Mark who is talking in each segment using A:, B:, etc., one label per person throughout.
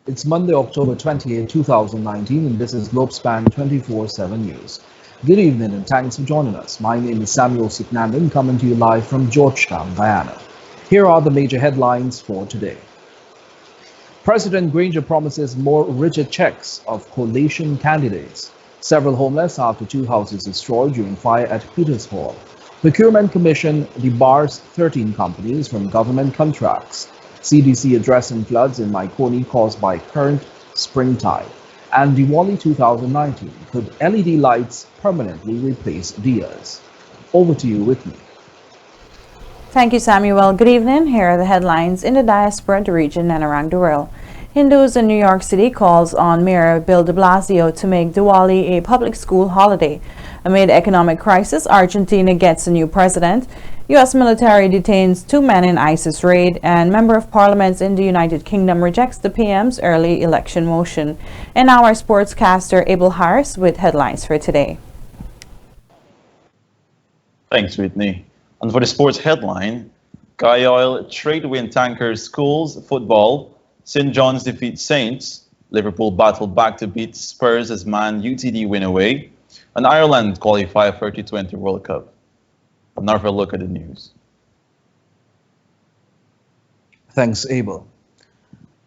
A: It's Monday, October 28, 2019, and this is Globespan 24x7 News. Good evening and thanks for joining us. My name is Samuel Siknandon, coming to you live from Georgetown, Guyana. Here are the major headlines for today. President Granger promises more rigid checks of coalition candidates. Several homeless after two houses destroyed during fire at Peters Hall. Procurement Commission debars 13 companies from government contracts. CDC addressing floods in Maikoni caused by current spring tide. And Diwali 2019, could LED lights permanently replace diyas? Over to you, Whitney.
B: Thank you, Samuel. Good evening. Here are the headlines in the diaspora, the region, and around the world. Hindus in New York City calls on Mayor Bill de Blasio to make Diwali a public school holiday. Amid economic crisis, Argentina gets a new president. U.S. military detains two men in ISIS raid, and Member of Parliament in the United Kingdom rejects the PM's early election motion. And now our sportscaster Abel Harris with headlines for today.
C: Thanks, Whitney. And for the sports headline, Guy Oil trade win tankers schools football, St. John's defeat Saints, Liverpool battled back to beat Spurs as Man UTD win away, and Ireland qualify for 2020 World Cup. And now for a look at the news.
A: Thanks, Abel.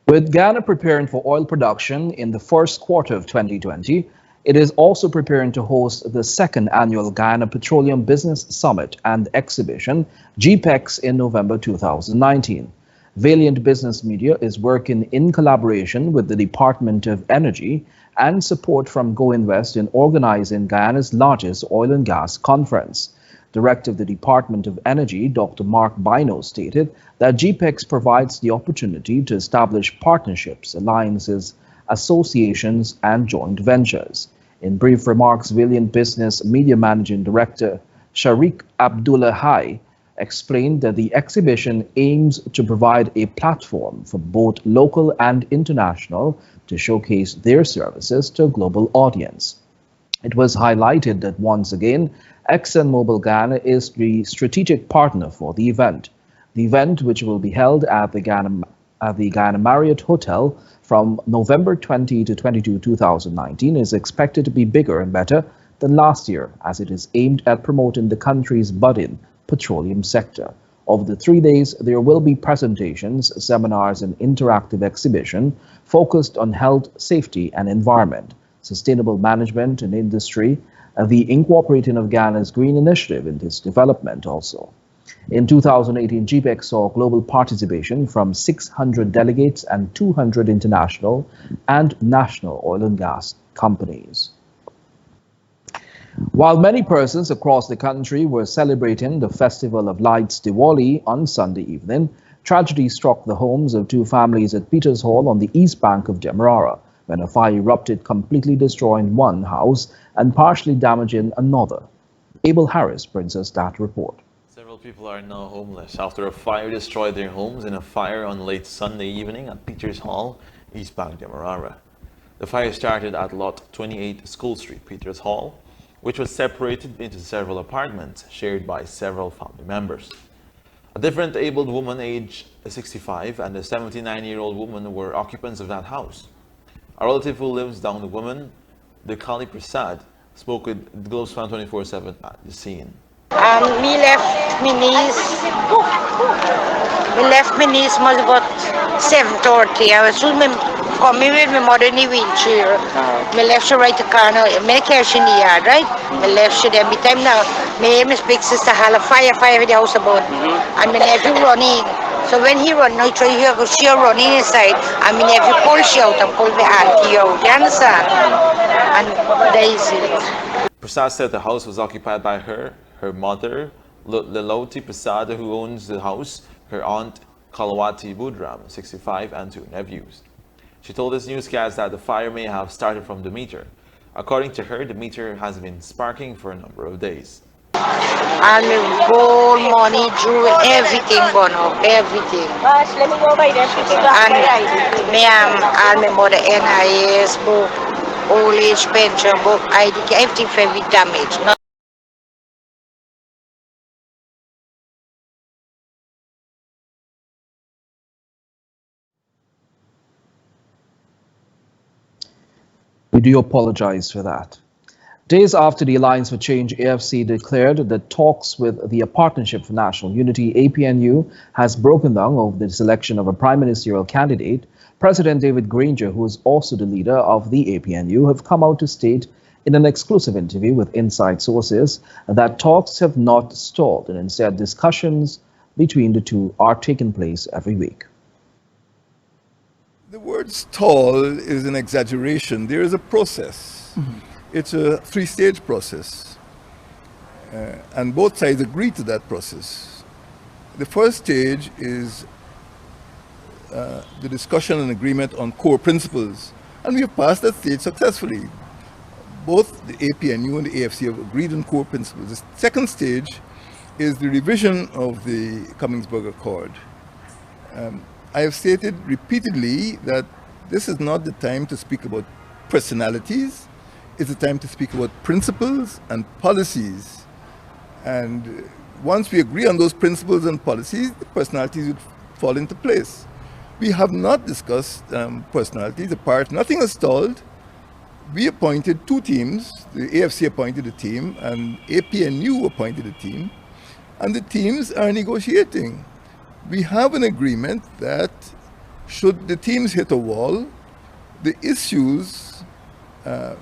A: With Ghana preparing for oil production in the first quarter of 2020, it is also preparing to host the second annual Guyana Petroleum Business Summit and Exhibition, GPEX, in November 2019. Valiant Business Media is working in collaboration with the Department of Energy and support from Go Invest in organizing Guyana's largest oil and gas conference. Director of the Department of Energy, Dr. Mark Bino, stated that GPEX provides the opportunity to establish partnerships, alliances, associations, and joint ventures. In brief remarks, Valiant Business Media Managing Director Sharik Abdullah Hai explained that the exhibition aims to provide a platform for both local and international to showcase their services to a global audience. It was highlighted that once again, ExxonMobil Guyana is the strategic partner for the event. The event, which will be held at the Guyana Marriott Hotel from November 20 to 22, 2019, is expected to be bigger and better than last year, as it is aimed at promoting the country's budding petroleum sector. Over the 3 days, there will be presentations, seminars, and interactive exhibition focused on health, safety, and environment, sustainable management and industry, the incorporating of Ghana's green initiative in its development also. In 2018, GPEX saw global participation from 600 delegates and 200 international and national oil and gas companies. While many persons across the country were celebrating the Festival of Lights Diwali on Sunday evening, tragedy struck the homes of two families at Peters Hall on the east bank of Demerara when a fire erupted, completely destroying one house and partially damaging another. Abel Harris brings us that report.
D: Several people are now homeless after a fire destroyed their homes in a fire on late Sunday evening at Peters Hall, East Bank, Demerara. The fire started at Lot 28 School Street, Peters Hall, which was separated into several apartments shared by several family members. A different abled woman aged 65 and a 79-year-old woman were occupants of that house. A relative who lives down the woman, Dekali Prasad, spoke with Globespan 24x7 at the scene.
E: Me left my niece was about 7:30. I was coming with my mother in the wheelchair. Me left her right to car now. Me care she in the yard, right? Me left she there. Me time now. Me aim is big sister had a fire with the house about. And my nephew running. So when he run, I try to go she running inside. And my nephew pull she out and pull the auntie out. You understand? And there is it.
D: Prasad said the house was occupied by her mother, Leloti Prasad, who owns the house, her aunt Kalawati Budram, 65, and two nephews. She told this newscast that the fire may have started from the meter. According to her, the meter has been sparking for a number of days.
E: And me gold money, jewelry, everything gone up, everything. And me and my mother NIS book, old age pension book, ID, everything very damaged.
A: We do apologize for that. Days after the Alliance for Change AFC declared that talks with the Partnership for National Unity APNU has broken down over the selection of a prime ministerial candidate, President David Granger, who is also the leader of the APNU, have come out to state in an exclusive interview with inside sources that talks have not stalled and instead discussions between the two are taking place every week.
F: The word stall is an exaggeration. There is a process. It's a three-stage process, and both sides agree to that process. The first stage is the discussion and agreement on core principles, and we have passed that stage successfully. Both the APNU and the AFC have agreed on core principles. The second stage is the revision of the Cummingsburg Accord. I have stated repeatedly that this is not the time to speak about personalities. It's the time to speak about principles and policies. And once we agree on those principles and policies, the personalities would fall into place. We have not discussed personalities apart. Nothing has stalled. We appointed two teams. The AFC appointed a team and APNU appointed a team. And the teams are negotiating. We have an agreement that should the teams hit a wall, the issues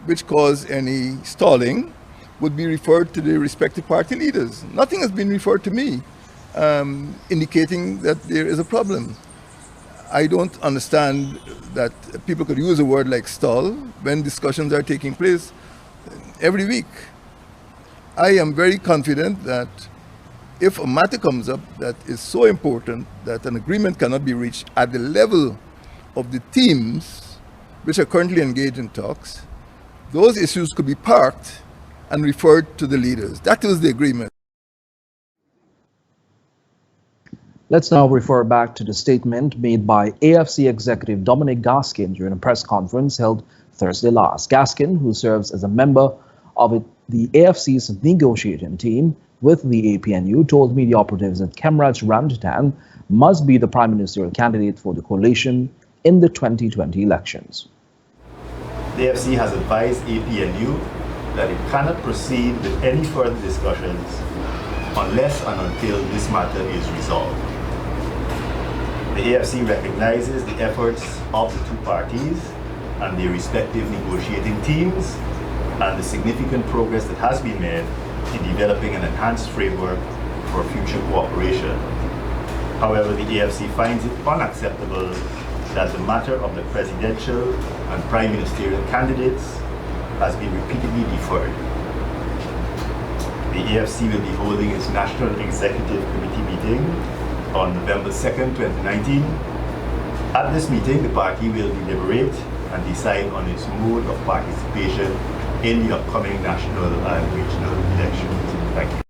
F: which cause any stalling would be referred to the respective party leaders. Nothing has been referred to me indicating that there is a problem. I don't understand that people could use a word like stall when discussions are taking place every week. I am very confident that if a matter comes up that is so important that an agreement cannot be reached at the level of the teams which are currently engaged in talks, those issues could be parked and referred to the leaders. That was the agreement.
A: Let's now refer back to the statement made by AFC Executive Dominic Gaskin during a press conference held Thursday last. Gaskin, who serves as a member of the AFC's negotiating team with the APNU, told media operatives that Kemraj Ramjatan must be the prime ministerial candidate for the coalition in the 2020 elections.
G: The AFC has advised APNU that it cannot proceed with any further discussions unless and until this matter is resolved. The AFC recognizes the efforts of the two parties and their respective negotiating teams and the significant progress that has been made in developing an enhanced framework for future cooperation. However, the AFC finds it unacceptable that the matter of the presidential and prime ministerial candidates has been repeatedly deferred. The AFC will be holding its National Executive Committee meeting on November 2nd, 2019. At this meeting, the party will deliberate and decide on its mode of participation in the upcoming national and regional elections. Thank you.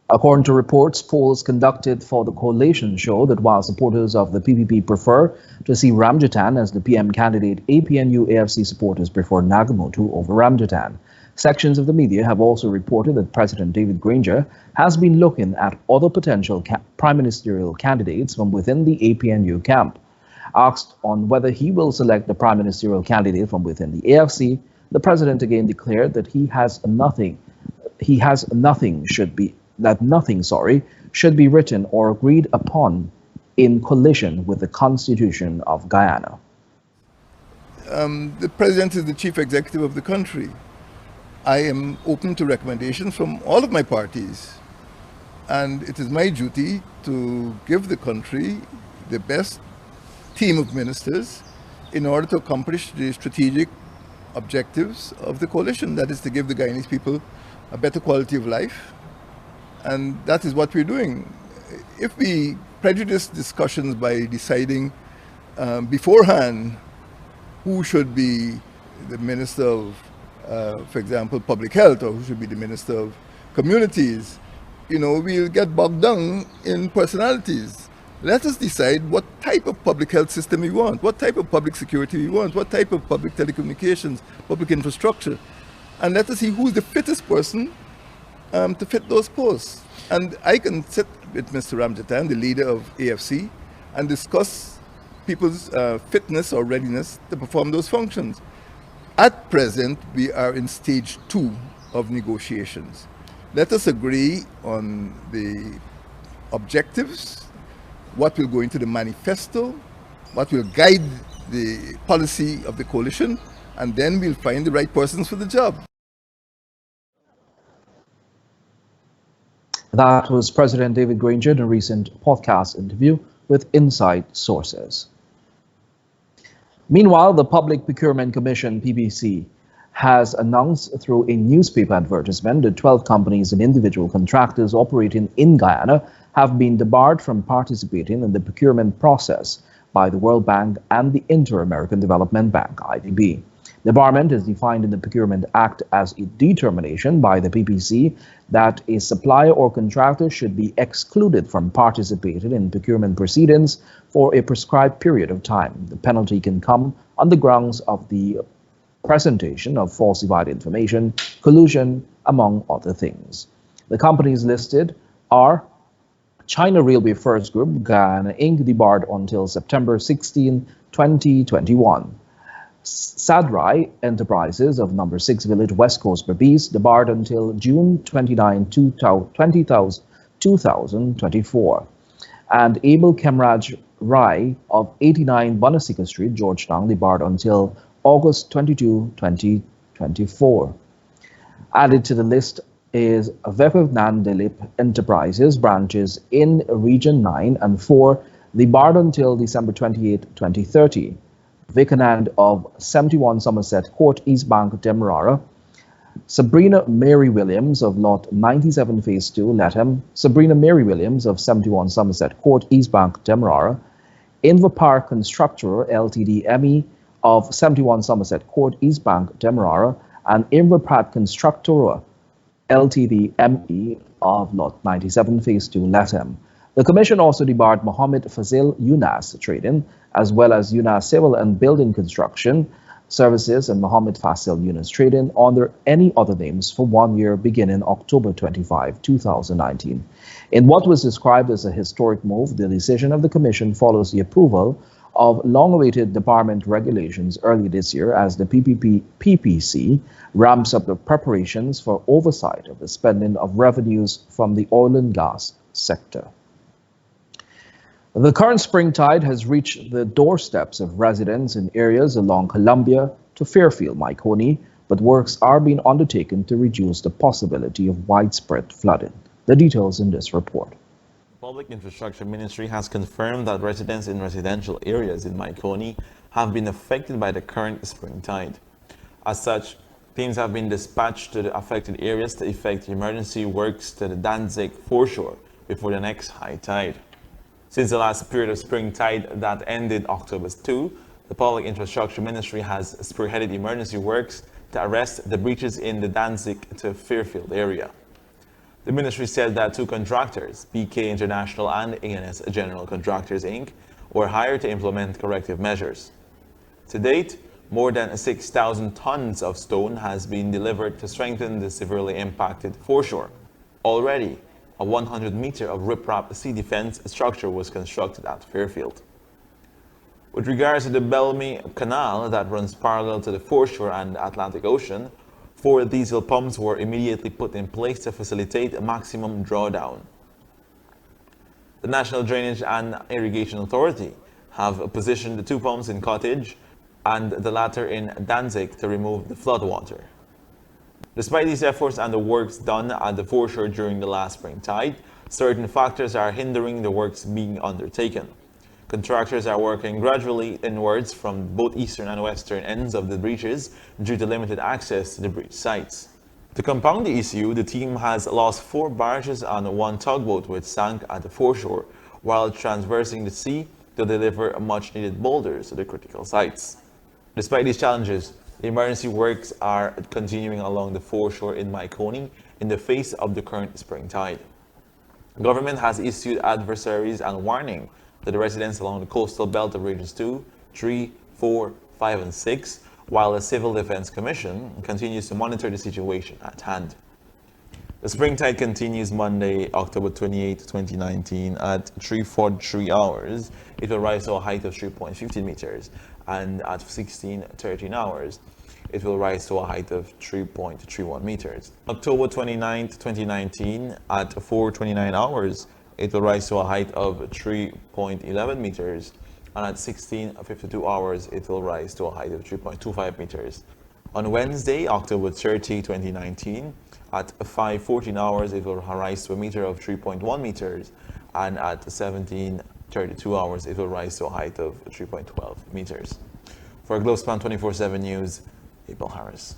A: According to reports, polls conducted for the coalition show that while supporters of the PPP prefer to see Ramjatan as the PM candidate, APNU AFC supporters prefer Nagamotu over Ramjatan. Sections of the media have also reported that President David Granger has been looking at other potential prime ministerial candidates from within the APNU camp. Asked on whether he will select the prime ministerial candidate from within the AFC, the president again declared that nothing should be written or agreed upon in collision with the Constitution of Guyana.
F: The president is the chief executive of the country. I am open to recommendations from all of my parties, and it is my duty to give the country the best team of ministers in order to accomplish the strategic objectives of the coalition. That is to give the Guyanese people a better quality of life, and that is what we're doing. If we prejudice discussions by deciding beforehand who should be the minister of, for example, public health, or who should be the minister of communities, we'll get bogged down in personalities. Let us decide what type of public health system we want, what type of public security we want, what type of public telecommunications, public infrastructure, and let us see who's the fittest person to fit those posts. And I can sit with Mr. Ramjatan, the leader of AFC, and discuss people's fitness or readiness to perform those functions. At present, we are in stage 2 of negotiations. Let us agree on the objectives, what will go into the manifesto, what will guide the policy of the coalition, and then we'll find the right persons for the job.
A: That was President David Granger in a recent podcast interview with Inside Sources. Meanwhile, the Public Procurement Commission, PPC, has announced through a newspaper advertisement that 12 companies and individual contractors operating in Guyana have been debarred from participating in the procurement process by the World Bank and the Inter-American Development Bank, IDB. Debarment is defined in the Procurement Act as a determination by the PPC that a supplier or contractor should be excluded from participating in procurement proceedings for a prescribed period of time. The penalty can come on the grounds of the presentation of falsified information, collusion, among other things. The companies listed are China Railway First Group, Guyana Inc., debarred until September 16, 2021. Sadrai Enterprises of Number 6 Village, West Coast, Berbice, debarred until June 29, 2024. And Abel Kemraj Rai of 89 Bonasika Street, Georgetown, debarred until August 22, 2024. Added to the list is Vepavnan Dilip Enterprises branches in Region 9 and 4, debarred until December 28, 2030. Vikanand of 71 Somerset Court, East Bank, Demerara. Sabrina Mary Williams of Lot 97 Phase 2, Latham. Sabrina Mary Williams of 71 Somerset Court, East Bank, Demerara. Invapar Constructor Ltd ME of 71 Somerset Court, East Bank, Demerara. And Invaprat Constructor Ltd ME of Lot 97 Phase 2, Latham. The Commission also debarred Mohammed Fazil Yunas Trading, as well as Yunas Civil and Building Construction Services and Mohammed Fazil Yunas Trading under any other names for 1 year beginning October 25, 2019. In what was described as a historic move, the decision of the Commission follows the approval of long-awaited debarment regulations early this year as the PPC ramps up the preparations for oversight of the spending of revenues from the oil and gas sector. The current spring tide has reached the doorsteps of residents in areas along Columbia to Fairfield, Maikoni, but works are being undertaken to reduce the possibility of widespread flooding. The details in this report.
D: The Public Infrastructure Ministry has confirmed that residents in residential areas in Maikoni have been affected by the current spring tide. As such, teams have been dispatched to the affected areas to effect emergency works to the Danzig foreshore before the next high tide. Since the last period of spring tide that ended October 2, the Public Infrastructure Ministry has spearheaded emergency works to arrest the breaches in the Danzig to Fairfield area. The ministry said that 2 contractors, BK International and ANS General Contractors Inc., were hired to implement corrective measures. To date, more than 6,000 tons of stone has been delivered to strengthen the severely impacted foreshore. Already, a 100-meter of riprap sea defense structure was constructed at Fairfield. With regards to the Bellamy Canal that runs parallel to the foreshore and the Atlantic Ocean, 4 diesel pumps were immediately put in place to facilitate a maximum drawdown. The National Drainage and Irrigation Authority have positioned the 2 pumps in Cottage and the latter in Danzig to remove the floodwater. Despite these efforts and the works done at the foreshore during the last spring tide, certain factors are hindering the works being undertaken. Contractors are working gradually inwards from both eastern and western ends of the breaches due to limited access to the breach sites. To compound the issue, the team has lost 4 barges and 1 tugboat which sank at the foreshore while traversing the sea to deliver much-needed boulders to the critical sites. Despite these challenges, the emergency works are continuing along the foreshore in Maikoni in the face of the current spring tide. Government has issued advisories and warning to the residents along the coastal belt of Regions 2, 3, 4, 5, and 6, while the Civil Defense Commission continues to monitor the situation at hand. The spring tide continues Monday, October 28, 2019 at 3:43 hours. It will rise to a height of 3.15 meters, and at 16:13 hours, it will rise to a height of 3.31 meters. October 29, 2019 at 4:29 hours, it will rise to a height of 3.11 meters, and at 16:52 hours, it will rise to a height of 3.25 meters. On Wednesday, October 30, 2019, at 5:14 hours, it will rise to a meter of 3.1 meters, and at 17:32 hours, it will rise to a height of 3.12 meters. For Globespan 24x7 News, Abel Harris.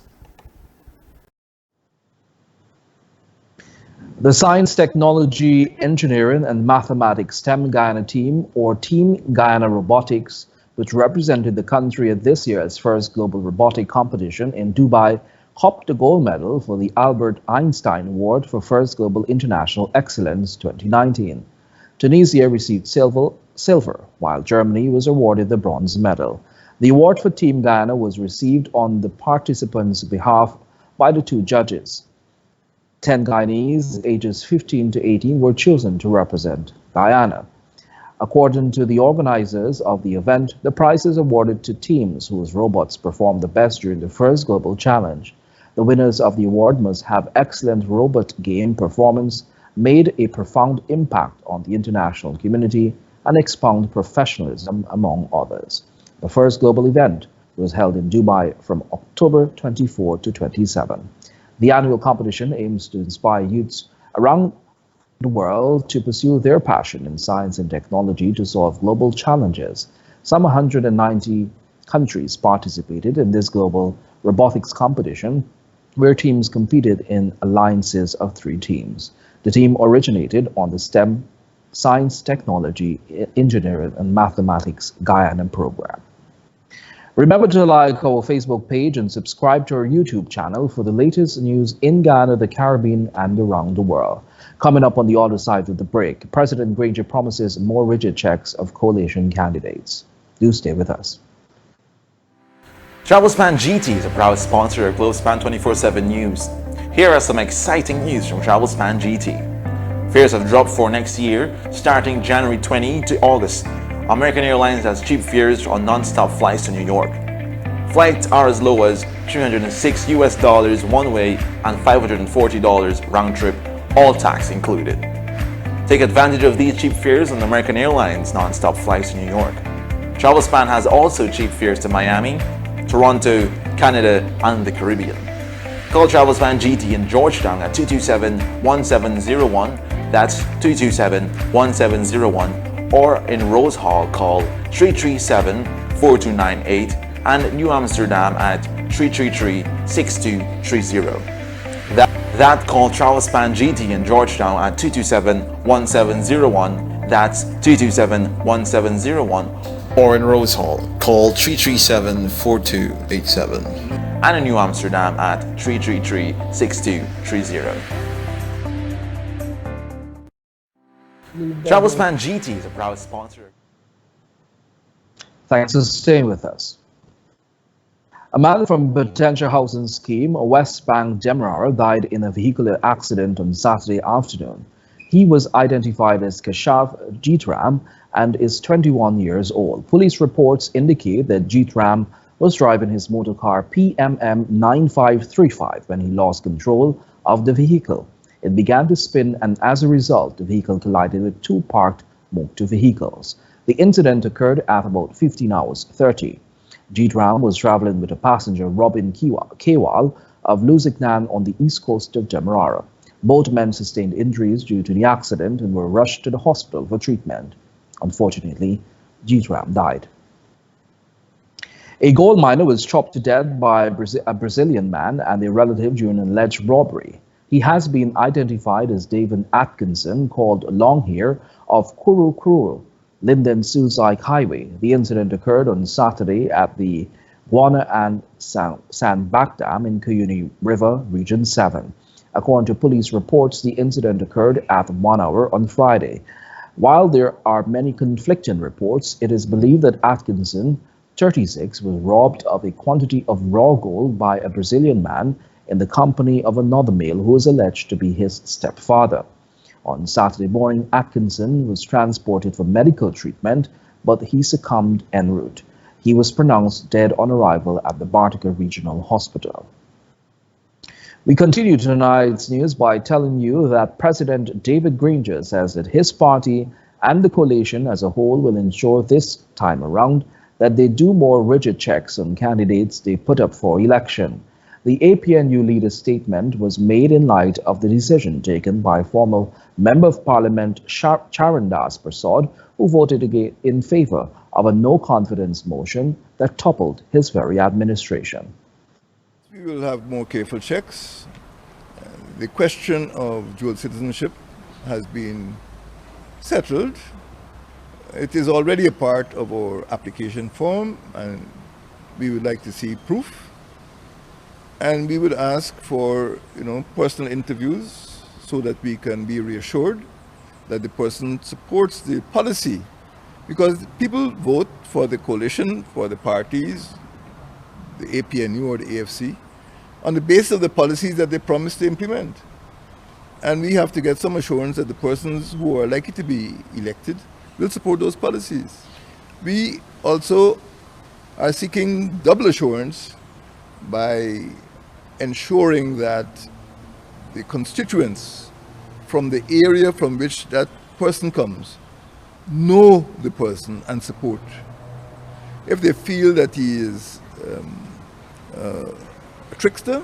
A: The Science, Technology, Engineering and Mathematics STEM Guyana team, or Team Guyana Robotics, which represented the country at this year's first global robotic competition in Dubai, hopped the gold medal for the Albert Einstein Award for First Global International Excellence 2019. Tunisia received silver, while Germany was awarded the bronze medal. The award for Team Guyana was received on the participants' behalf by the two judges. 10 Guyanese ages 15 to 18 were chosen to represent Guyana. According to the organizers of the event, the prize is awarded to teams whose robots performed the best during the first global challenge. The winners of the award must have excellent robot game performance, made a profound impact on the international community, and expound professionalism, among others. The first global event was held in Dubai from October 24 to 27. The annual competition aims to inspire youths around the world to pursue their passion in science and technology to solve global challenges. Some 190 countries participated in this global robotics competition, where teams competed in alliances of 3 teams. The team originated on the STEM, Science, Technology, Engineering and Mathematics Guyana program. Remember to like our Facebook page and subscribe to our YouTube channel for the latest news in Guyana, the Caribbean, and around the world. Coming up on the other side of the break, President Granger promises more rigid checks of coalition candidates. Do stay with us.
D: Globespan GT is a proud sponsor of Globespan 24x7 News. Here are some exciting news from Globespan GT. Fares have dropped for next year, starting January 20 to August. American Airlines has cheap fares on non-stop flights to New York. Flights are as low as $306 one way and $540 round trip, all tax included. Take advantage of these cheap fares on American Airlines non-stop flights to New York. Globespan has also cheap fares to Miami, Toronto, Canada, and the Caribbean. Call Globespan GT in Georgetown at 227-1701, that's 227-1701, or in Rose Hall call 337-4298, and New Amsterdam at 333-6230. That call Globespan GT in Georgetown at 227-1701, that's 227-1701, or in Rose Hall call 337-4287, and in New Amsterdam at 333-6230. Globespan GT is a proud sponsor.
A: Thanks for staying with us. A man from potential housing scheme, West Bank Demerara, died in a vehicular accident on Saturday afternoon. He was identified as Kashaf Jeetram and is 21 years old. Police reports indicate that Jeetram was driving his motor car PMM 9535 when he lost control of the vehicle. It began to spin, and as a result, the vehicle collided with 2 parked motor vehicles. The incident occurred at about 15 hours 30. Jeetram was traveling with a passenger, Robin Kewal of Lusignan on the east coast of Demerara. Both men sustained injuries due to the accident and were rushed to the hospital for treatment. Unfortunately, Jeetram died. A gold miner was chopped to death by a Brazilian man and a relative during an alleged robbery. He has been identified as David Atkinson, called Longhair, of Kuru, Linden Suicide Highway. The incident occurred on Saturday at the Guyana and Sandbach Dam in Cuyuni River, Region 7. According to police reports, the incident occurred at 1 hour on Friday. While there are many conflicting reports, it is believed that Atkinson, 36, was robbed of a quantity of raw gold by a Brazilian man in the company of another male who is alleged to be his stepfather. On Saturday morning, Atkinson was transported for medical treatment, but he succumbed en route. He was pronounced dead on arrival at the Bartica Regional Hospital. We continue tonight's news by telling you that President David Granger says that his party and the coalition as a whole will ensure this time around that they do more rigid checks on candidates they put up for election. The APNU leader's statement was made in light of the decision taken by former Member of Parliament Charandas Prasad, who voted again in favor of a no-confidence motion that toppled his very administration.
F: We will have more careful checks. The question of dual citizenship has been settled. It is already a part of our application form, and we would like to see proof. And we would ask for, personal interviews so that we can be reassured that the person supports the policy. Because people vote for the coalition, for the parties, the APNU or the AFC, on the basis of the policies that they promise to implement. And we have to get some assurance that the persons who are likely to be elected will support those policies. We also are seeking double assurance by ensuring that the constituents from the area from which that person comes know the person and support. If they feel that he is a trickster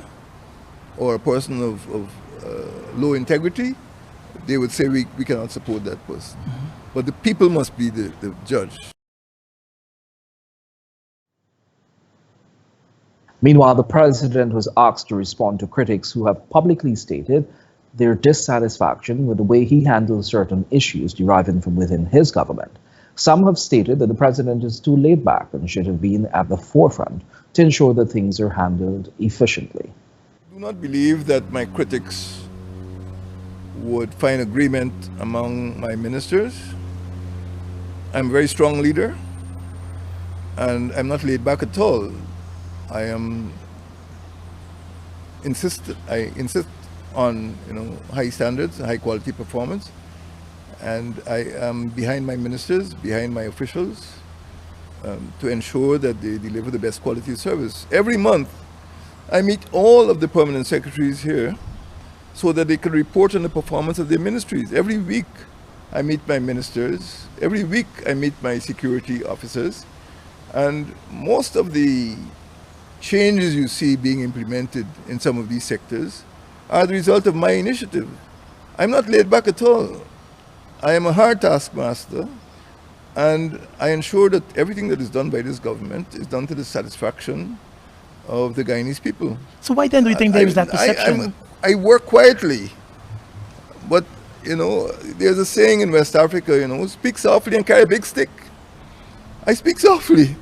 F: or a person of low integrity, they would say we cannot support that person. But the people must be the judge.
A: Meanwhile, the president was asked to respond to critics who have publicly stated their dissatisfaction with the way he handles certain issues deriving from within his government. Some have stated that the president is too laid back and should have been at the forefront to ensure that things are handled efficiently.
F: I do not believe that my critics would find agreement among my ministers. I'm a very strong leader, and I'm not laid back at all. I insist on high standards, high quality performance, and I am behind my ministers, behind my officials, to ensure that they deliver the best quality of service. Every month, I meet all of the permanent secretaries here so that they can report on the performance of their ministries. Every week, I meet my ministers. Every week, I meet my security officers. And most of the changes you see being implemented in some of these sectors are the result of my initiative. I'm not laid back at all. I am a hard taskmaster, and I ensure that everything that is done by this government is done to the satisfaction of the Guyanese people.
H: So why then do you think there is that perception?
F: I work quietly, but there's a saying in West Africa, speak softly and carry a big stick. I speak softly,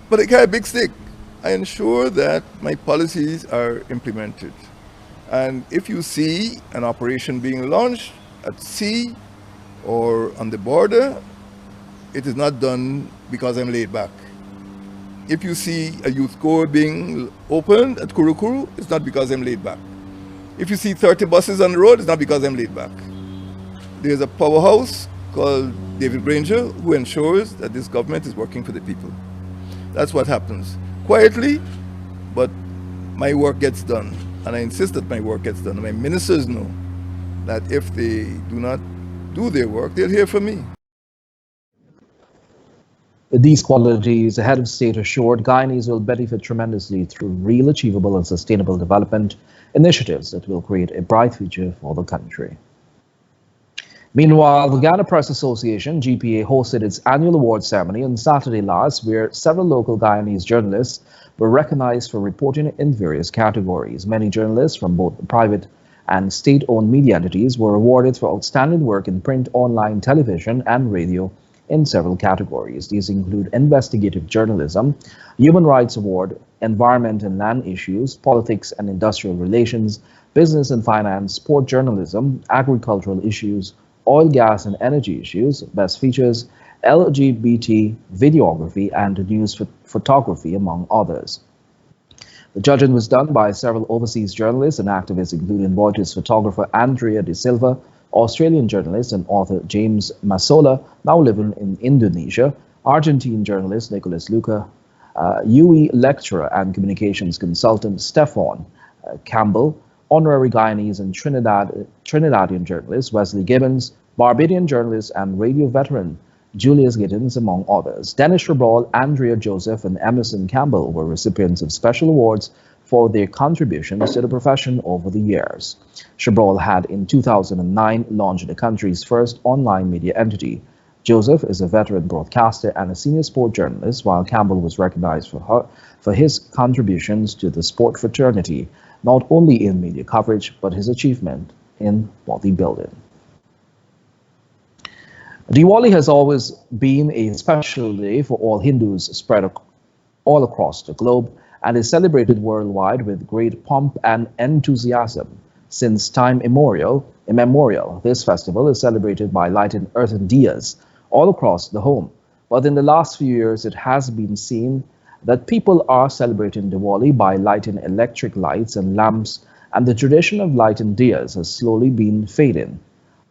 F: but I carry a big stick. I ensure that my policies are implemented. And if you see an operation being launched at sea or on the border, it is not done because I'm laid back. If you see a youth corps being opened at Kurukuru, it's not because I'm laid back. If you see 30 buses on the road, it's not because I'm laid back. There's a powerhouse called David Granger who ensures that this government is working for the people. That's what happens. Quietly, but my work gets done. And I insist that my work gets done. My ministers know that if they do not do their work, they'll hear from me.
A: With these qualities, the head of state assured Guyanese will benefit tremendously through real, achievable and sustainable development initiatives that will create a bright future for the country. Meanwhile, the Guyana Press Association, GPA, hosted its annual award ceremony on Saturday last, where several local Guyanese journalists were recognized for reporting in various categories. Many journalists from both private and state-owned media entities were awarded for outstanding work in print, online, television, and radio in several categories. These include investigative journalism, human rights award, environment and land issues, politics and industrial relations, business and finance, sport journalism, agricultural issues, oil, gas and energy issues, best features, LGBT videography, and news photography, among others. The judging was done by several overseas journalists and activists, including Reuters photographer Andrea De Silva, Australian journalist and author James Masola, now living in Indonesia, Argentine journalist Nicolas Luca, UE lecturer and communications consultant Stefan Campbell, honorary Guyanese and Trinidadian journalist Wesley Gibbons, Barbadian journalist and radio veteran Julius Giddens, among others. Dennis Shrabal, Andrea Joseph, and Emerson Campbell were recipients of special awards for their contributions to the profession over the years. Shrabal had in 2009 launched the country's first online media entity. Joseph is a veteran broadcaster and a senior sport journalist, while Campbell was recognized for his contributions to the sport fraternity, not only in media coverage, but his achievement in bodybuilding. Diwali has always been a special day for all Hindus spread all across the globe and is celebrated worldwide with great pomp and enthusiasm. Since time immemorial, this festival is celebrated by lighting earthen diyas all across the home. But in the last few years, it has been seen that people are celebrating Diwali by lighting electric lights and lamps, and the tradition of lighting diyas has slowly been fading.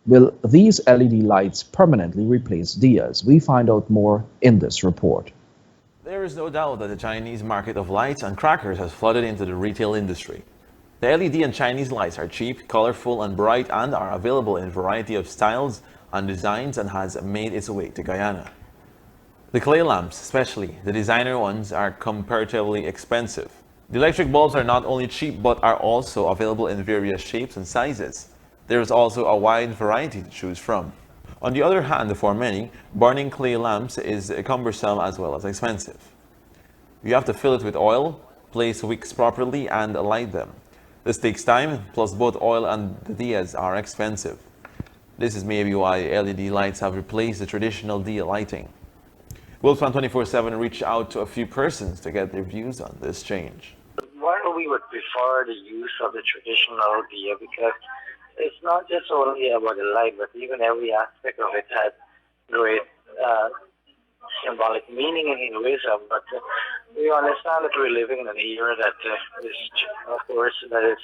A: Will these LED lights permanently replace diyas? We find out more in this report.
D: There is no doubt that the Chinese market of lights and crackers has flooded into the retail industry. The LED and Chinese lights are cheap, colorful and bright and are available in a variety of styles and designs and has made its way to Guyana. The clay lamps, especially the designer ones, are comparatively expensive. The electric bulbs are not only cheap but are also available in various shapes and sizes. There is also a wide variety to choose from. On the other hand, for many, burning clay lamps is cumbersome as well as expensive. You have to fill it with oil, place wicks properly, and light them. This takes time, plus both oil and the diyas are expensive. This is maybe why LED lights have replaced the traditional diya lighting. Globespan 24x7 reached out to a few persons to get their views on this change.
I: While we would prefer the use of the traditional diya because it's not just only about the light, but even every aspect of it has great symbolic meaning and Hinduism. But we understand that we're living in an era that is, of course, that is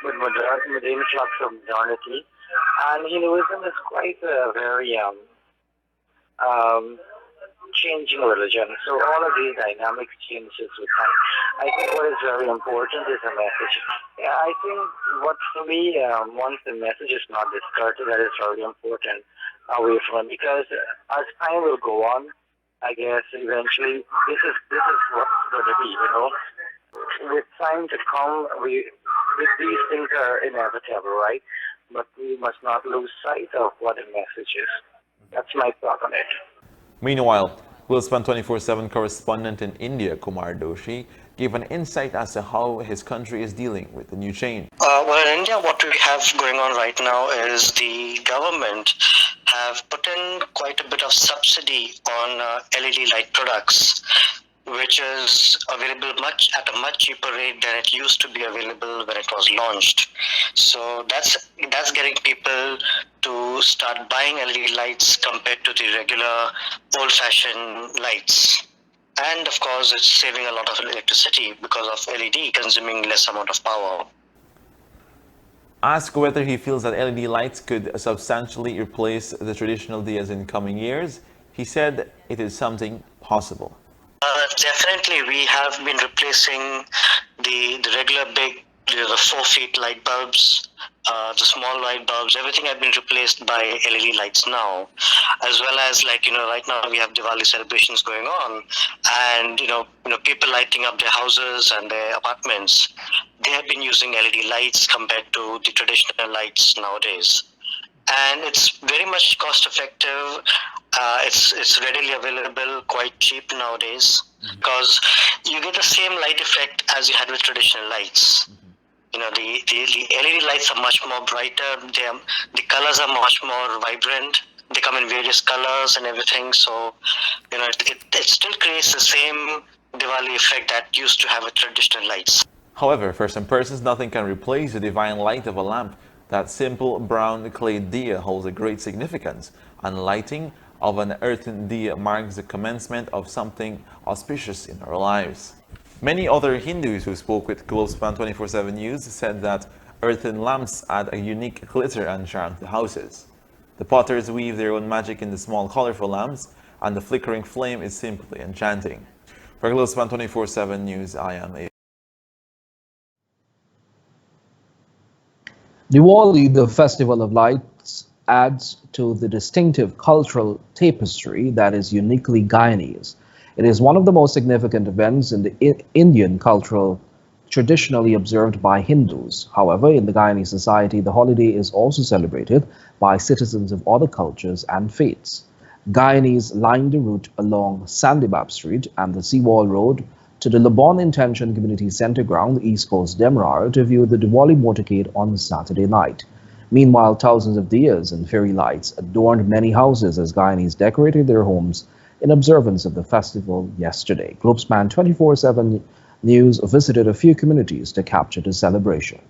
I: with the influx of modernity. And Hinduism is quite a very changing religion. So all of these dynamics changes with time. I think what is very important is a message. Yeah, I think what for me, once the message is not discarded, that is very important away from it. Because as time will go on, I guess eventually this is what's going to be. You know, with time to come, these things are inevitable, right? But we must not lose sight of what the message is. That's my thought on it.
D: Meanwhile, Globespan 24x7 correspondent in India, Kumar Doshi, gave an insight as to how his country is dealing with the new change.
J: Well, in India, what we have going on right now is the government have put in quite a bit of subsidy on LED light products, which is available at a much cheaper rate than it used to be available when it was launched. So that's getting people to start buying LED lights compared to the regular old-fashioned lights. And of course, it's saving a lot of electricity because of LED consuming less amount of power.
D: Asked whether he feels that LED lights could substantially replace the traditional diyas in coming years, he said it is something possible.
J: Definitely, we have been replacing the regular big, the 4 feet light bulbs, the small light bulbs. Everything has been replaced by LED lights now, as well as right now we have Diwali celebrations going on, and people lighting up their houses and their apartments. They have been using LED lights compared to the traditional lights nowadays, and it's very much cost effective. It's readily available, quite cheap nowadays, because you get the same light effect as you had with traditional lights. The LED lights are much more brighter. The colors are much more vibrant. They come in various colors and everything. So, it still creates the same Diwali effect that used to have with traditional lights.
D: However, for some persons, nothing can replace the divine light of a lamp. That simple brown clay diya holds a great significance, and lighting of an earthen diya marks the commencement of something auspicious in our lives. Many other Hindus who spoke with Globespan 24x7 News said that earthen lamps add a unique glitter and charm to houses. The potters weave their own magic in the small colorful lamps, and the flickering flame is simply enchanting. For Globespan 24x7 News, I am A.
A: Diwali, the festival of lights, adds to the distinctive cultural tapestry that is uniquely Guyanese. It is one of the most significant events in the Indian cultural traditionally observed by Hindus. However, in the Guyanese society, the holiday is also celebrated by citizens of other cultures and faiths. Guyanese line the route along Sandibab Street and the Seawall Road to the Lebon Intention Community Center ground, East Coast, Demerara, to view the Diwali motorcade on Saturday night. Meanwhile, thousands of diyas and fairy lights adorned many houses as Guyanese decorated their homes in observance of the festival yesterday. Globespan 24x7 News visited a few communities to capture the celebration.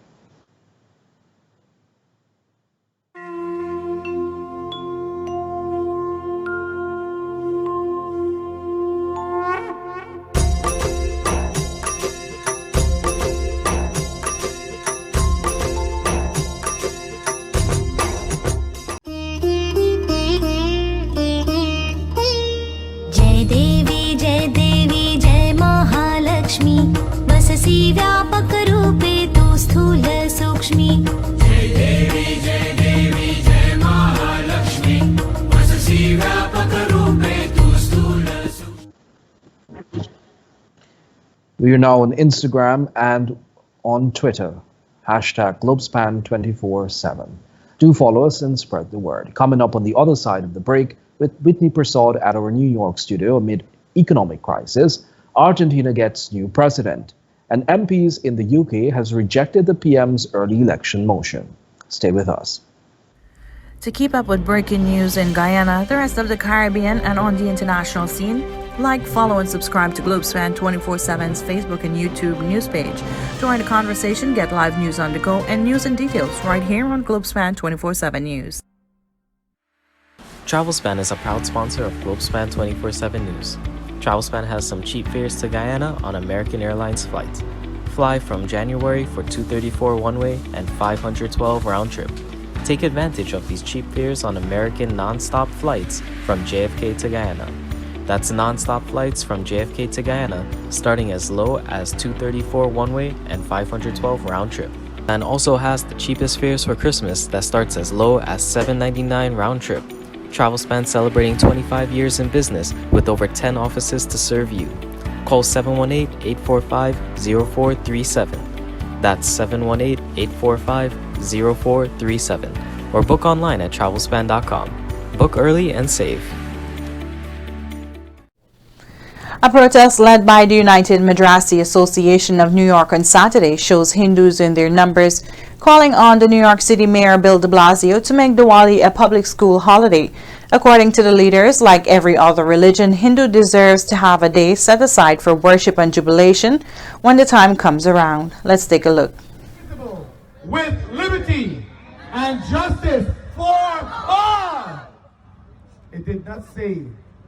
K: व्यापक रूपे तु स्थूल सूक्ष्मी जय देवी जय महालक्ष्मी वससि व्यापक रूपे तु स्थूल सूक्ष्मी.
A: We are now on Instagram and on Twitter. Hashtag Globespan 24x7. Do follow us and spread the word. Coming up on the other side of the break with Whitney Prasad at our New York studio amid economic crisis, Argentina gets new president. And MPs in the UK has rejected the PM's early election motion. Stay with us.
B: To keep up with breaking news in Guyana, the rest of the Caribbean, and on the international scene, like, follow, and subscribe to Globespan 24x7's Facebook and YouTube news page. Join the conversation, get live news on the go, and news and details right here on Globespan 24x7 News.
L: Travelspan is a proud sponsor of Globespan 24x7 News. Travelspan has some cheap fares to Guyana on American Airlines flights. Fly from January for $234 one-way and $512 round-trip. Take advantage of these cheap fares on American non-stop flights from JFK to Guyana. That's non-stop flights from JFK to Guyana starting as low as $234 one-way and $512 round-trip. And also has the cheapest fares for Christmas that starts as low as $799 round-trip. Travelspan celebrating 25 years in business with over 10 offices to serve you. Call 718-845-0437. That's 718-845-0437. Or book online at travelspan.com. Book early and save.
B: A protest led by the United Madrasi Association of New York on Saturday shows Hindus in their numbers calling on the New York City Mayor Bill de Blasio to make Diwali a public school holiday. According to the leaders, like every other religion, Hindu deserves to have a day set aside for worship and jubilation when the time comes around. Let's take a look.
M: With liberty and justice for all. It did not say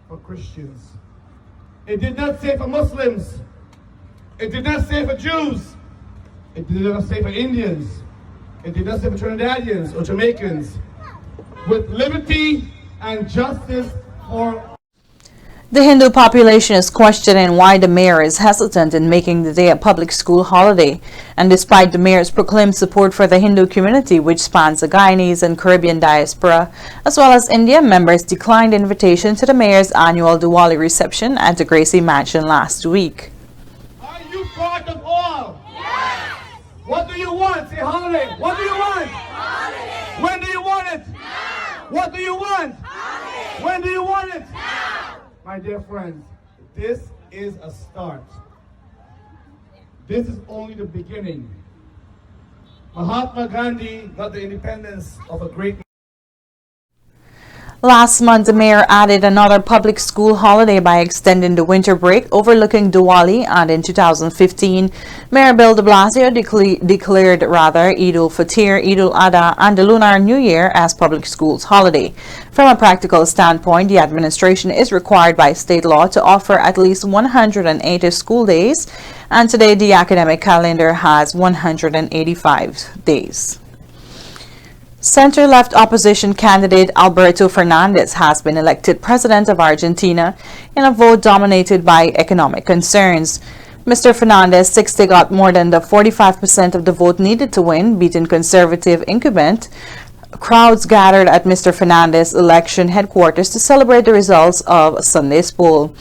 M: for Christians. It did not say for Muslims. It did not say for Jews. It did not say for Indians. It did not say for Trinidadians or Jamaicans. With liberty and justice for all.
B: The Hindu population is questioning why the mayor is hesitant in making the day a public school holiday. And despite the mayor's proclaimed support for the Hindu community, which spans the Guyanese and Caribbean diaspora, as well as India, members declined invitation to the mayor's annual Diwali reception at the Gracie Mansion last week.
M: Are you part of all? Yes! What do you want? Say holiday. What do you want? Holiday. When do you want it? Now. What do you want? Holiday. When do you want it? Now. My dear friends, this is a start. This is only the beginning. Mahatma Gandhi got the independence of a great
B: Last month, the mayor added another public school holiday by extending the winter break overlooking Diwali, and in 2015, Mayor Bill de Blasio declared Eid al-Fitr, Eid al-Adha, and the Lunar New Year as public schools holiday. From a practical standpoint, the administration is required by state law to offer at least 180 school days, and today the academic calendar has 185 days. Center-left opposition candidate Alberto Fernandez has been elected president of Argentina in a vote dominated by economic concerns. Mr. Fernandez 60 got more than the 45% of the vote needed to win, beating conservative incumbent. Crowds gathered at Mr. Fernandez's election headquarters to celebrate the results of Sunday's poll.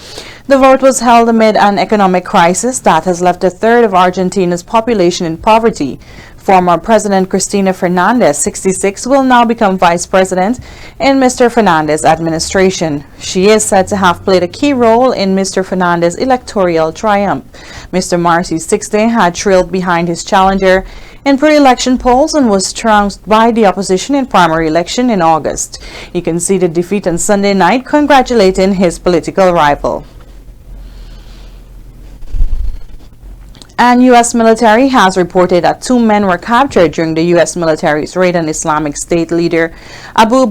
B: The vote was held amid an economic crisis that has left a third of Argentina's population in poverty. Former President Cristina Fernandez, 66, will now become vice president in Mr. Fernandez's administration. She is said to have played a key role in Mr. Fernandez's electoral triumph. Mr. Marcy, 60, had trailed behind his challenger in pre-election polls and was trounced by the opposition in primary election in August. He conceded defeat on Sunday night, congratulating his political rival. And U.S. military has reported that 2 men were captured during the U.S. military's raid on Islamic State leader Abu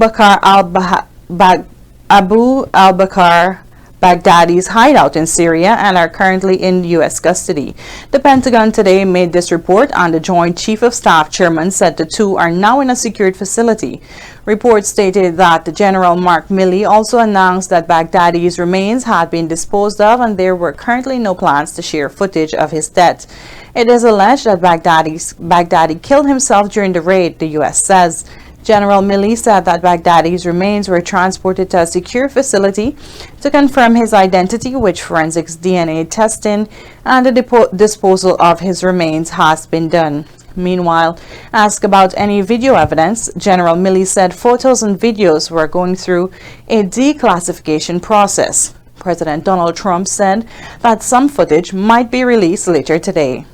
B: al-Bakr Baghdadi's hideout in Syria and are currently in U.S. custody. The Pentagon today made this report, and the Joint Chief of Staff chairman said the 2 are now in a secured facility. Reports stated that the General Mark Milley also announced that Baghdadi's remains had been disposed of and there were currently no plans to share footage of his death. It is alleged that Baghdadi killed himself during the raid, the U.S. says. General Milley said that Baghdadi's remains were transported to a secure facility to confirm his identity, which forensics DNA testing and the disposal of his remains has been done. Meanwhile, asked about any video evidence, General Milley said photos and videos were going through a declassification process. President Donald Trump said that some footage might be released later today.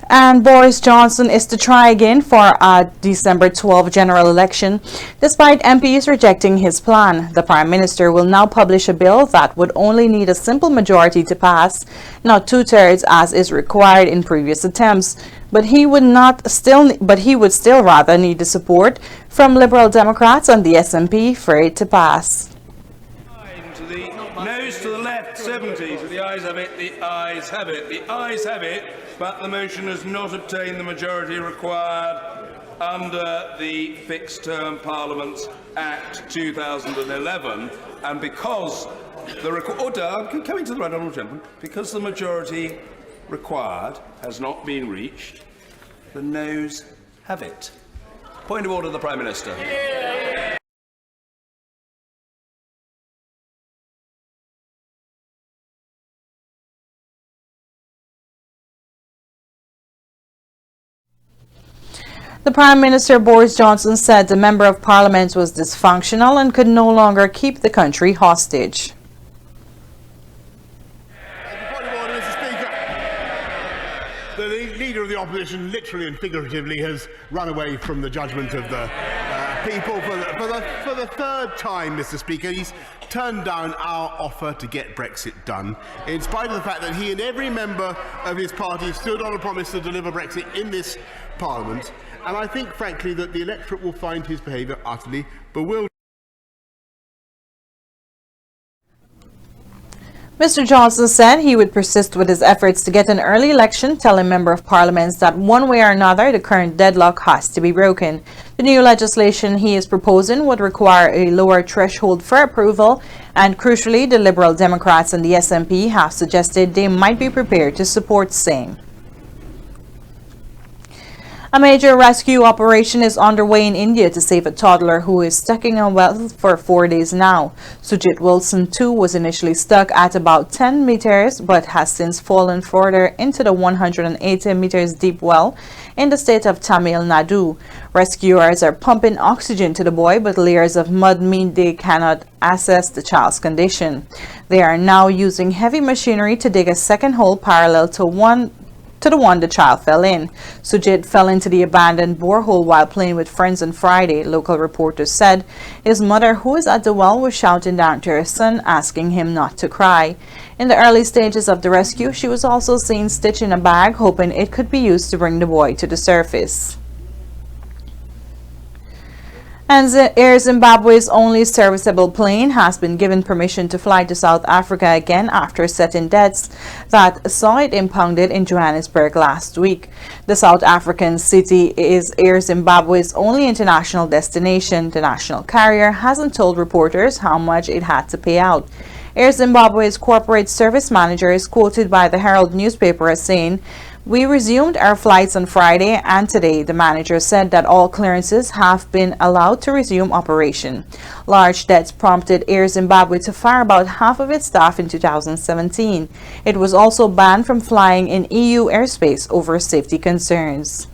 B: And Boris Johnson is to try again for a December 12 general election, despite MPs rejecting his plan. The Prime Minister will now publish a bill that would only need a simple majority to pass, not 2/3 as is required in previous attempts. But he would still rather need the support from Liberal Democrats and the SNP for it to pass.
N: To the nose to the left, 70. To the ayes have it, the ayes have it. The ayes have it, but the motion has not obtained the majority required under the Fixed Term Parliaments Act 2011, and because coming to the right, honourable gentleman, because the majority required has not been reached, the noes have it. Point of order, the Prime Minister.
B: The Prime Minister Boris Johnson said the Member of Parliament was dysfunctional and could no longer keep the country hostage.
O: The Leader of the Opposition literally and figuratively has run away from the judgment of the people for the third time, Mr. Speaker. He's turned down our offer to get Brexit done, in spite of the fact that he and every member of his party stood on a promise to deliver Brexit in this Parliament. And I think, frankly, that the electorate will find his behaviour utterly bewildering.
B: Mr. Johnson said he would persist with his efforts to get an early election, telling Member of Parliament that one way or another the current deadlock has to be broken. The new legislation he is proposing would require a lower threshold for approval, and crucially, the Liberal Democrats and the SNP have suggested they might be prepared to support same. A major rescue operation is underway in India to save a toddler who is stuck in a well for 4 days now. Sujit Wilson, too, was initially stuck at about 10 meters but has since fallen further into the 180 meters deep well in the state of Tamil Nadu. Rescuers are pumping oxygen to the boy, but layers of mud mean they cannot assess the child's condition. They are now using heavy machinery to dig a second hole parallel to to the one the child fell in. Sujit fell into the abandoned borehole while playing with friends on Friday, local reporters said. His mother, who is at the well, was shouting down to her son, asking him not to cry. In the early stages of the rescue, she was also seen stitching a bag, hoping it could be used to bring the boy to the surface. And Air Zimbabwe's only serviceable plane has been given permission to fly to South Africa again after setting debts that saw it impounded in Johannesburg last week. The South African city is Air Zimbabwe's only international destination. The national carrier hasn't told reporters how much it had to pay out. Air Zimbabwe's corporate service manager is quoted by the Herald newspaper as saying, "We resumed our flights on Friday and today." The manager said that all clearances have been allowed to resume operation. Large debts prompted Air Zimbabwe to fire about half of its staff in 2017. It was also banned from flying in EU airspace over safety concerns.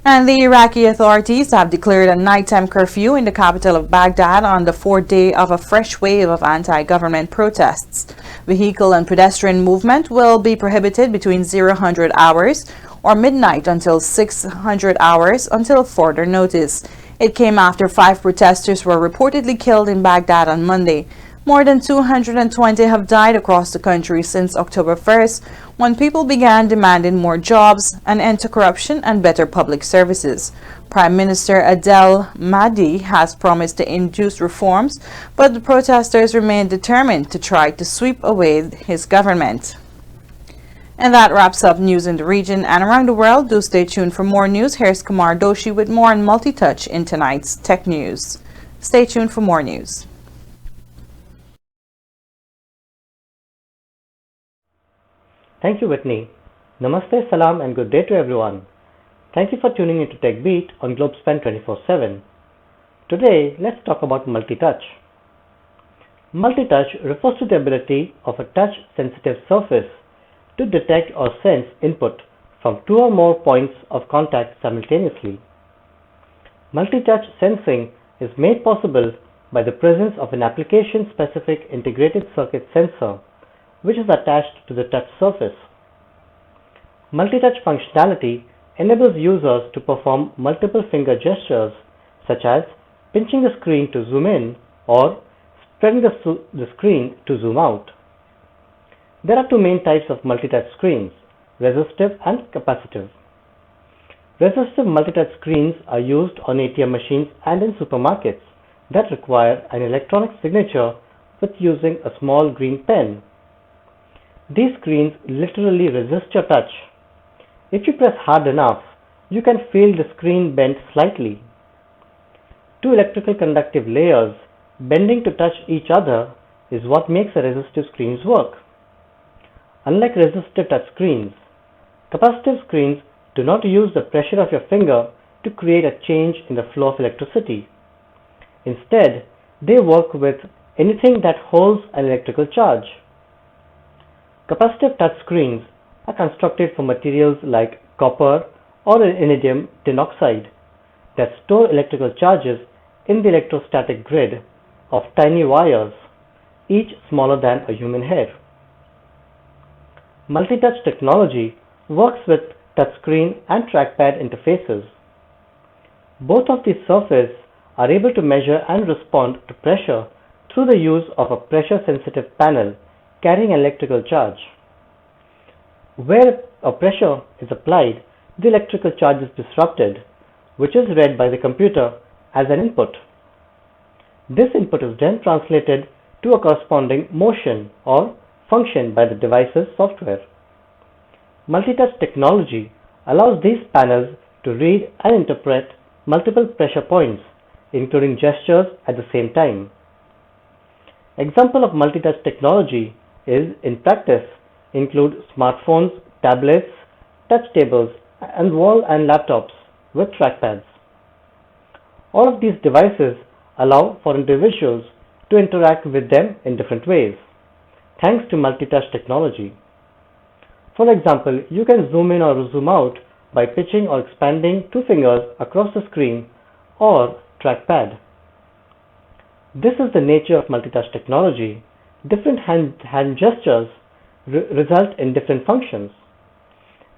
B: And the Iraqi authorities have declared a nighttime curfew in the capital of Baghdad on the fourth day of a fresh wave of anti-government protests. Vehicle and pedestrian movement will be prohibited between 0000 hours or midnight until 600 hours until further notice. It came after 5 protesters were reportedly killed in Baghdad on Monday. More than 220 have died across the country since October 1st, when people began demanding more jobs, an end to corruption, and better public services. Prime Minister Adel Mahdi has promised to introduce reforms, but the protesters remain determined to try to sweep away his government. And that wraps up news in the region and around the world. Do stay tuned for more news. Here's Kumar Doshi with more on Multitouch in tonight's Tech News. Stay tuned for more news.
P: Thank you, Whitney. Namaste, salam, and good day to everyone. Thank you for tuning into TechBeat on Globespan 24x7. Today, let's talk about multi-touch. Multi-touch refers to the ability of a touch-sensitive surface to detect or sense input from 2 or more points of contact simultaneously. Multi-touch sensing is made possible by the presence of an application-specific integrated circuit sensor which is attached to the touch surface. Multi-touch functionality enables users to perform multiple finger gestures such as pinching the screen to zoom in or spreading the screen to zoom out. There are 2 main types of multi-touch screens, resistive and capacitive. Resistive multi-touch screens are used on ATM machines and in supermarkets that require an electronic signature with using a small green pen. These screens literally resist your touch. If you press hard enough, you can feel the screen bend slightly. 2 electrical conductive layers bending to touch each other is what makes the resistive screens work. Unlike resistive touch screens, capacitive screens do not use the pressure of your finger to create a change in the flow of electricity. Instead, they work with anything that holds an electrical charge. Capacitive touch screens are constructed from materials like copper or iridium tin oxide that store electrical charges in the electrostatic grid of tiny wires, each smaller than a human hair. Multi-touch technology works with touchscreen and trackpad interfaces. Both of these surfaces are able to measure and respond to pressure through the use of a pressure-sensitive panel carrying an electrical charge. Where a pressure is applied, the electrical charge is disrupted, which is read by the computer as an input. This input is then translated to a corresponding motion or function by the device's software. Multi-touch technology allows these panels to read and interpret multiple pressure points, including gestures at the same time. Example of multi-touch technology in practice include smartphones, tablets, touch tables, and wall and laptops with trackpads. All of these devices allow for individuals to interact with them in different ways, thanks to multi-touch technology. For example, you can zoom in or zoom out by pitching or expanding 2 fingers across the screen or trackpad. This is the nature of multi-touch technology. Different hand gestures result in different functions.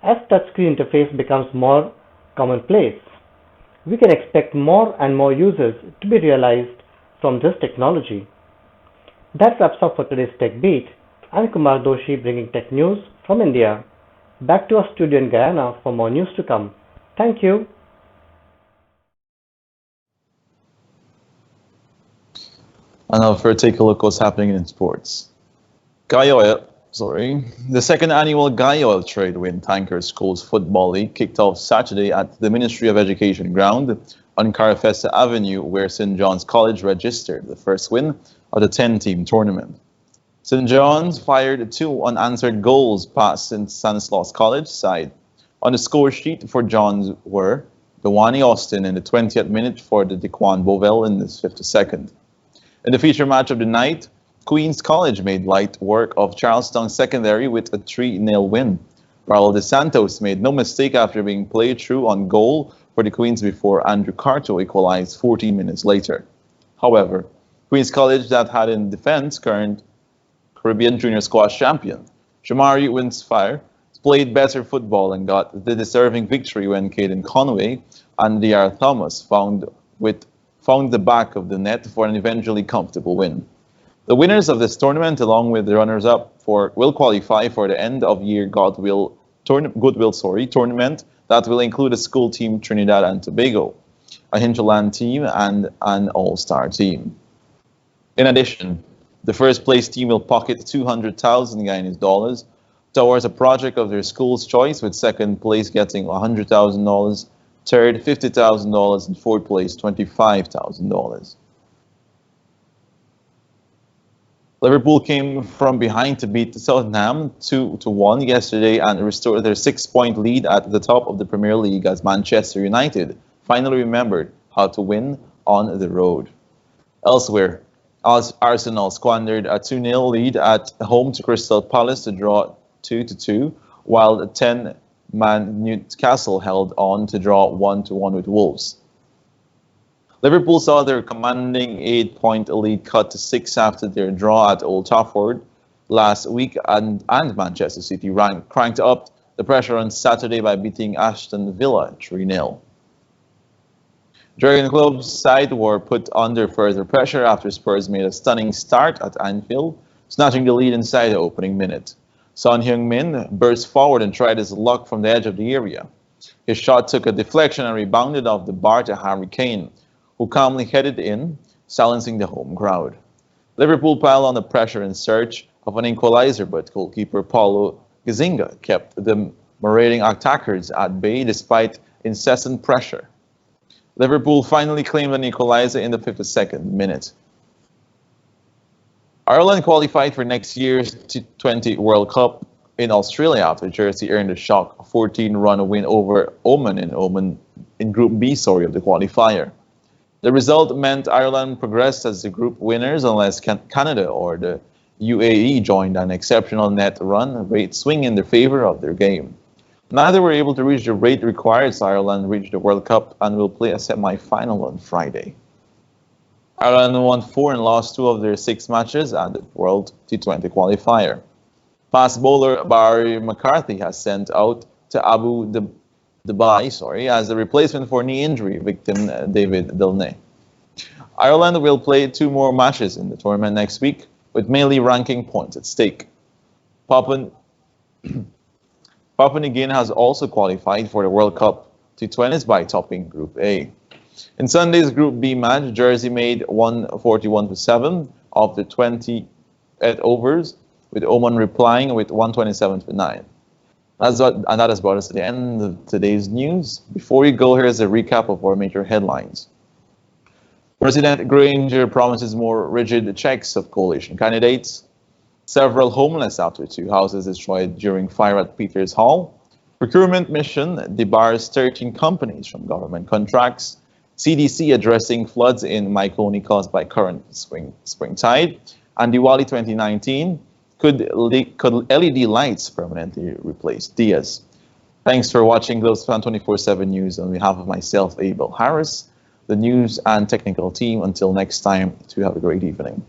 P: As touchscreen interface becomes more commonplace, we can expect more and more uses to be realized from this technology. That wraps up for today's Tech Beat. I'm Kumar Doshi bringing tech news from India. Back to our studio in Guyana for more news to come. Thank you.
C: And now for take a look what's happening in sports. The second annual Guyana Trade Wind Tanker Schools Football League kicked off Saturday at the Ministry of Education ground on Carafesta Avenue, where St. John's College registered the first win of the 10-team tournament. St. John's fired 2 unanswered goals past St. Stanislaus College side. On the score sheet for John's were Diwali Austin in the 20th minute for the Dequan Bovell in the 52nd. In the feature match of the night, Queen's College made light work of Charlestown Secondary with a 3-0 win. Raul De Santos made no mistake after being played through on goal for the Queens before Andrew Carto equalized 14 minutes later. However, Queen's College that had in defense current Caribbean Junior Squash champion Shamari Winsfire played better football and got the deserving victory when Caden Conway and D.R. Thomas found the back of the net for an eventually comfortable win. The winners of this tournament, along with the runners-up, will qualify for the end-of-year Goodwill tournament that will include a school team Trinidad and Tobago, a hinterland team, and an all-star team. In addition, the first-place team will pocket $200,000 Guyanese dollars towards a project of their school's choice, with second place getting $100,000, third $50,000, and fourth place $25,000. Liverpool came from behind to beat Tottenham 2-1 yesterday and restored their 6-point lead at the top of the Premier League as Manchester United finally remembered how to win on the road. Elsewhere, Arsenal squandered a 2-0 lead at home to Crystal Palace to draw 2-2, while the 10-man Newcastle held on to draw 1-1 with Wolves. Liverpool saw their commanding 8-point lead cut to 6 after their draw at Old Trafford last week, and Manchester City cranked up the pressure on Saturday by beating Aston Villa 3-0. Jurgen Klopp's side were put under further pressure after Spurs made a stunning start at Anfield, snatching the lead inside the opening minute. Son Heung-min burst forward and tried his luck from the edge of the area. His shot took a deflection and rebounded off the bar to Harry Kane, who calmly headed in, silencing the home crowd. Liverpool piled on the pressure in search of an equalizer, but goalkeeper Paulo Gazzaniga kept the marauding attackers at bay despite incessant pressure. Liverpool finally claimed an equalizer in the 52nd minute. Ireland qualified for next year's T20 World Cup in Australia after Jersey earned a shock 14-run win over Oman in Group B of the qualifier. The result meant Ireland progressed as the group winners unless Canada or the UAE joined an exceptional net run rate swing in their favor of their game. Neither were able to reach the rate required, so Ireland reached the World Cup and will play a semi-final on Friday. Ireland won 4 and lost 2 of their 6 matches at the World T20 qualifier. Fast bowler Barry McCarthy has sent out to Abu Dhabi as a replacement for knee injury victim David Delnay. Ireland will play 2 more matches in the tournament next week, with mainly ranking points at stake. Papua New Guinea has also qualified for the World Cup T20s by topping Group A. In Sunday's Group B match, Jersey made 141-7 of the 28 overs, with Oman replying with 127-9. And that has brought us to the end of today's news. Before we go, here's a recap of our major headlines. President Granger promises more rigid checks of coalition candidates. Several homeless after 2 houses destroyed during fire at Peters Hall. Procurement mission debars 13 companies from government contracts. CDC addressing floods in Maikoni caused by current spring tide. And Diwali 2019, could LED lights permanently replace Diaz? Thanks for watching Globespan 24x7 News on behalf of myself, Abel Harris, the news and technical team. Until next time, to have a great evening.